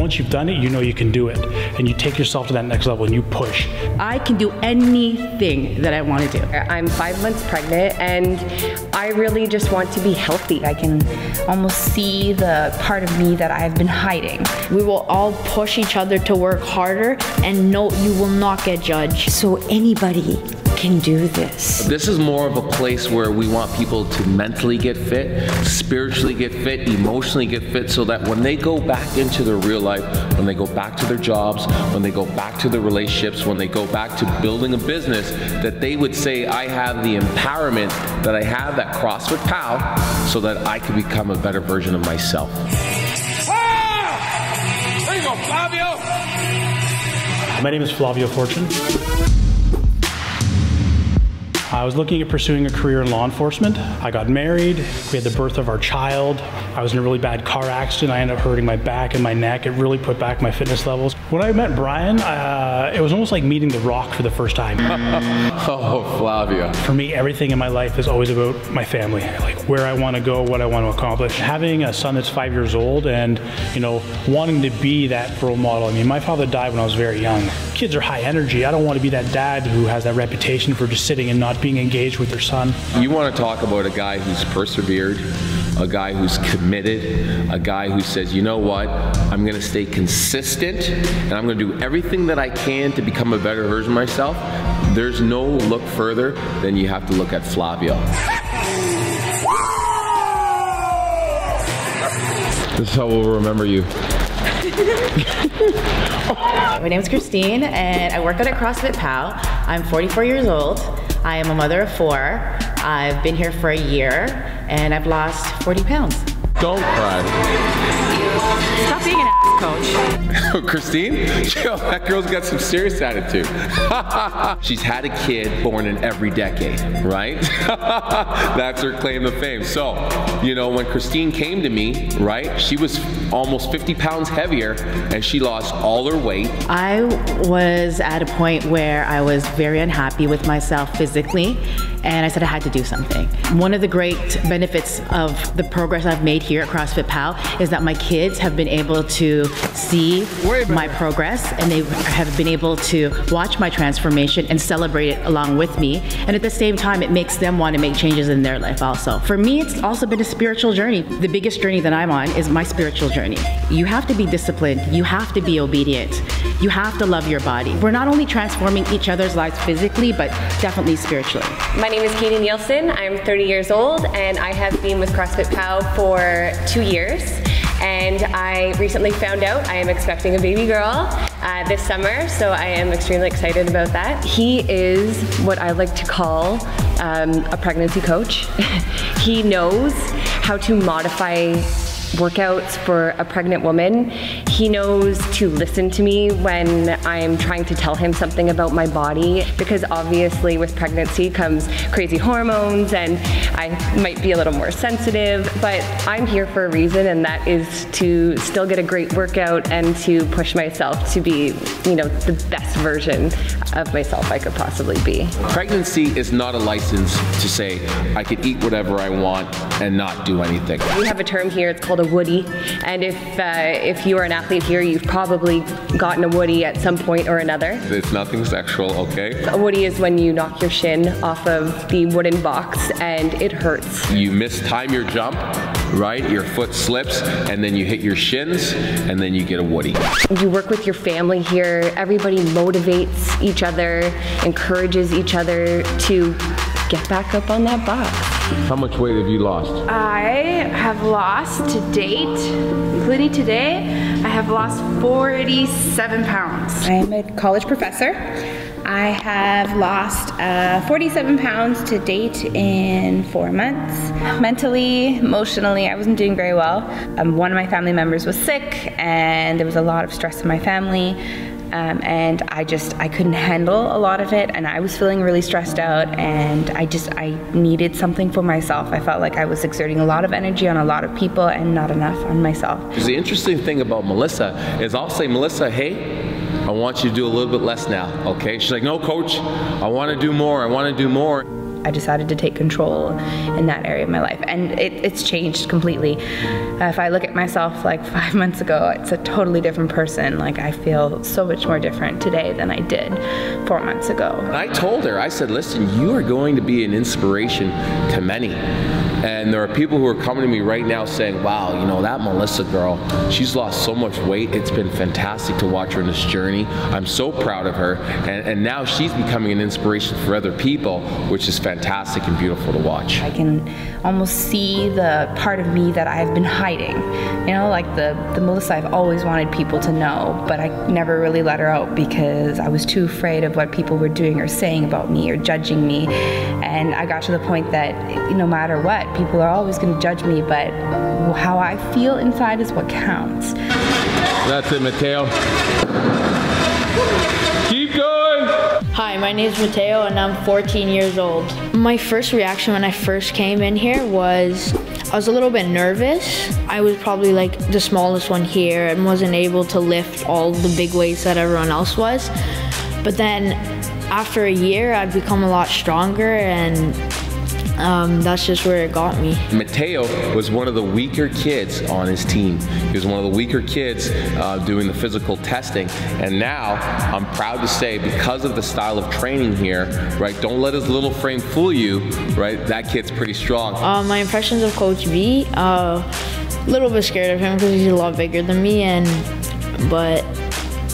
once you've done it, you know you can do it. And you take yourself to that next level and you push. I can do anything that I want to do. I'm 5 months pregnant and I really just want to be healthy. I can almost see the part of me that I've been hiding. We will all push each other to work harder, and no, you will not get judged. So anybody can do this. This is more of a place where we want people to mentally get fit, spiritually get fit, emotionally get fit, so that when they go back into their real life, when they go back to their jobs, when they go back to their relationships, when they go back to building a business, that they would say, I have the empowerment that I have at CrossFit POW so that I can become a better version of myself. There you go, Flavio! My name is Flavio Fortune. I was looking at pursuing a career in law enforcement. I got married, we had the birth of our child. I was in a really bad car accident. I ended up hurting my back and my neck. It really put back my fitness levels. When I met Brian, it was almost like meeting The Rock for the first time. Oh, Flavio. For me, everything in my life is always about my family, like where I want to go, what I want to accomplish. Having a son that's 5 years old and, you know, wanting to be that role model. I mean, my father died when I was very young. Kids are high energy. I don't want to be that dad who has that reputation for just sitting and not being engaged with their son. You want to talk about a guy who's persevered, a guy who's committed, a guy who says, you know what, I'm going to stay consistent and I'm going to do everything that I can to become a better version of myself. There's no look further than you have to look at Flavio. This is how we'll remember you. My name is Christine and I work out at CrossFit POW. I'm 44 years old. I am a mother of 4. I've been here for a year and I've lost 40 pounds. Don't cry. Stop being an ass coach. Christine? Yo, that girl's got some serious attitude. She's had a kid born in every decade, right? That's her claim to fame. So, you know, when Christine came to me, right, she was almost 50 pounds heavier and she lost all her weight. I was at a point where I was very unhappy with myself physically and I said I had to do something. One of the great benefits of the progress I've made here at CrossFit POW is that my kids have been able to see my progress and they have been able to watch my transformation and celebrate it along with me. And at the same time, it makes them want to make changes in their life also. For me, it's also been a spiritual journey. The biggest journey that I'm on is my spiritual journey. You have to be disciplined. You have to be obedient. You have to love your body. We're not only transforming each other's lives physically, but definitely spiritually. My name is Katie Nielsen. I'm 30 years old and I have been with CrossFit POW for 2 years. And I recently found out I am expecting a baby girl this summer, so I am extremely excited about that. He is what I like to call a pregnancy coach. He knows how to modify workouts for a pregnant woman. He knows to listen to me when I'm trying to tell him something about my body, because obviously with pregnancy comes crazy hormones and I might be a little more sensitive, but I'm here for a reason, and that is to still get a great workout and to push myself to be, you know, the best version of myself I could possibly be. Pregnancy is not a license to say I can eat whatever I want and not do anything. We have a term here, it's called a woody, and if you are an athlete here, you've probably gotten a woody at some point or another. It's nothing sexual, okay? A woody is when you knock your shin off of the wooden box and it hurts. You mistime your jump, right? Your foot slips and then you hit your shins and then you get a woody. You work with your family here. Everybody motivates each other, encourages each other to get back up on that box. How much weight have you lost? I have lost to date, including today, I have lost 47 pounds. I am a college professor. I have lost 47 pounds to date in 4 months. Mentally, emotionally, I wasn't doing very well. One of my family members was sick and there was a lot of stress in my family. And I couldn't handle a lot of it, and I was feeling really stressed out, and I needed something for myself. I felt like I was exerting a lot of energy on a lot of people and not enough on myself. The interesting thing about Melissa is I'll say, Melissa, hey, I want you to do a little bit less now, okay? She's like, no, coach, I want to do more, I want to do more. I decided to take control in that area of my life, and it's changed completely. If I look at myself like 5 months ago, it's a totally different person. Like, I feel so much more different today than I did 4 months ago. And I told her, I said, listen, you are going to be an inspiration to many. And there are people who are coming to me right now saying, wow, you know, that Melissa girl, she's lost so much weight. It's been fantastic to watch her in this journey. I'm so proud of her. And now she's becoming an inspiration for other people, which is fantastic and beautiful to watch. I can almost see the part of me that I've been hiding. You know, like the Melissa I've always wanted people to know, but I never really let her out because I was too afraid of what people were doing or saying about me or judging me. And I got to the point that no matter what, people are always going to judge me, but how I feel inside is what counts. That's it, Matteo. Keep going. Hi, my name is Matteo and I'm 14 years old. My first reaction when I first came in here was I was a little bit nervous. I was probably like the smallest one here and wasn't able to lift all the big weights that everyone else was. But then after a year, I've become a lot stronger, and that's just where it got me. Matteo was one of the weaker kids on his team. He was one of the weaker kids doing the physical testing. And now I'm proud to say, because of the style of training here, right, don't let his little frame fool you, right, that kid's pretty strong. My impressions of Coach V, a little bit scared of him because he's a lot bigger than me, but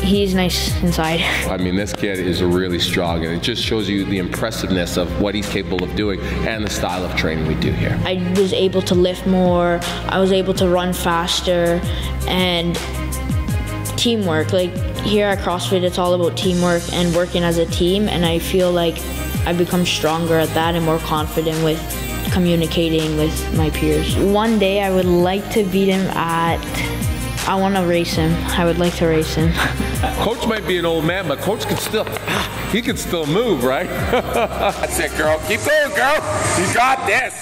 he's nice inside. I mean, this kid is really strong, and it just shows you the impressiveness of what he's capable of doing and the style of training we do here. I was able to lift more, I was able to run faster, and teamwork. Like here at CrossFit, it's all about teamwork and working as a team, and I feel like I've become stronger at that and more confident with communicating with my peers. One day I would like to beat him I want to race him. I would like to race him. Coach might be an old man, but Coach can still, he can still move, right? That's it, girl. Keep going, girl. You got this.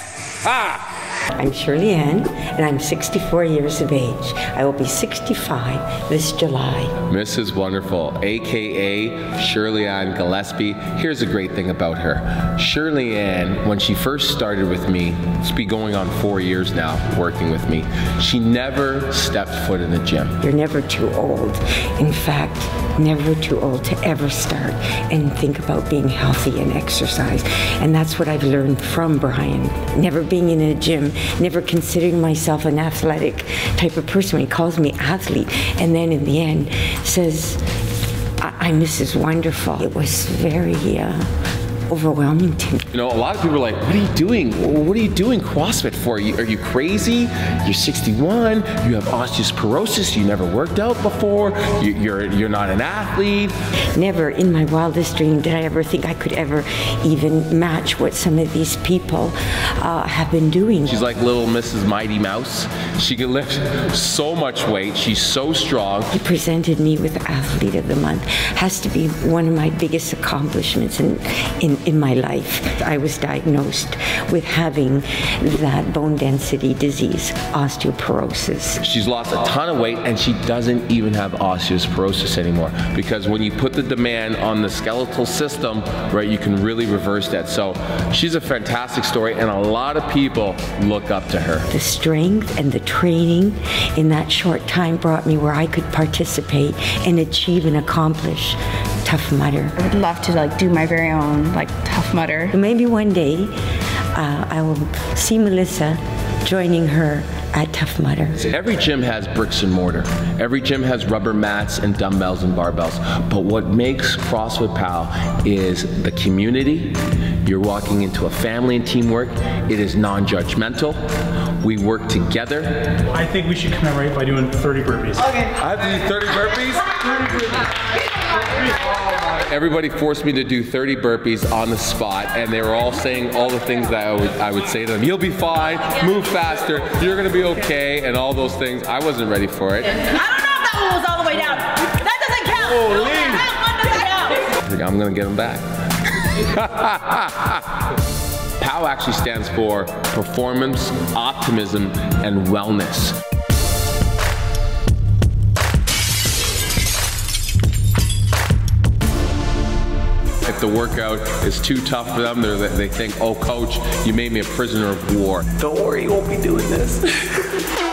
Ha! I'm Shirley N, and I'm 64 years of age. I will be 65 this July. Mrs. Wonderful, AKA Shirley N Gillespie. Here's a great thing about her. Shirley N, when she first started with me, it's been going on 4 years now working with me, she never stepped foot in the gym. You're never too old. In fact, never too old to ever start and think about being healthy and exercise. And that's what I've learned from Brian. Never being in a gym, never considering myself an athletic type of person. He calls me athlete, and then in the end says, I'm Mrs. Wonderful. It was very overwhelming to me. You know, a lot of people are like, what are you doing? What are you doing CrossFit for? Are you crazy? You're 61, you have osteoporosis, you never worked out before, you're not an athlete. Never in my wildest dream did I ever think I could ever even match what some of these people have been doing. She's like little Mrs. Mighty Mouse. She can lift so much weight, she's so strong. He presented me with Athlete of the Month. Has to be one of my biggest accomplishments in my life. I was diagnosed with having that bone density disease, osteoporosis. She's lost a ton of weight, and she doesn't even have osteoporosis anymore, because when you put the demand on the skeletal system, right, you can really reverse that. So she's a fantastic story, and a lot of people look up to her. The strength and the training in that short time brought me where I could participate and achieve and accomplish Tough Mudder. I would love to do my very own Tough Mudder. Maybe one day I will see Melissa joining her at Tough Mudder. Every gym has bricks and mortar. Every gym has rubber mats and dumbbells and barbells. But what makes CrossFit POW is the community. You're walking into a family and teamwork. It is non-judgmental. We work together. I think we should commemorate by doing 30 burpees. Okay. I have to do 30 burpees? 30 burpees. Everybody forced me to do 30 burpees on the spot, and they were all saying all the things that I would say to them. You'll be fine, move faster, you're gonna be okay, and all those things. I wasn't ready for it. I don't know if that one was all the way down. That doesn't count. Holy. That one doesn't count. I'm gonna get them back. POW actually stands for Performance, Optimism, and Wellness. If if the workout is too tough for them, they think, oh coach, you made me a prisoner of war. Don't worry, you won't be doing this.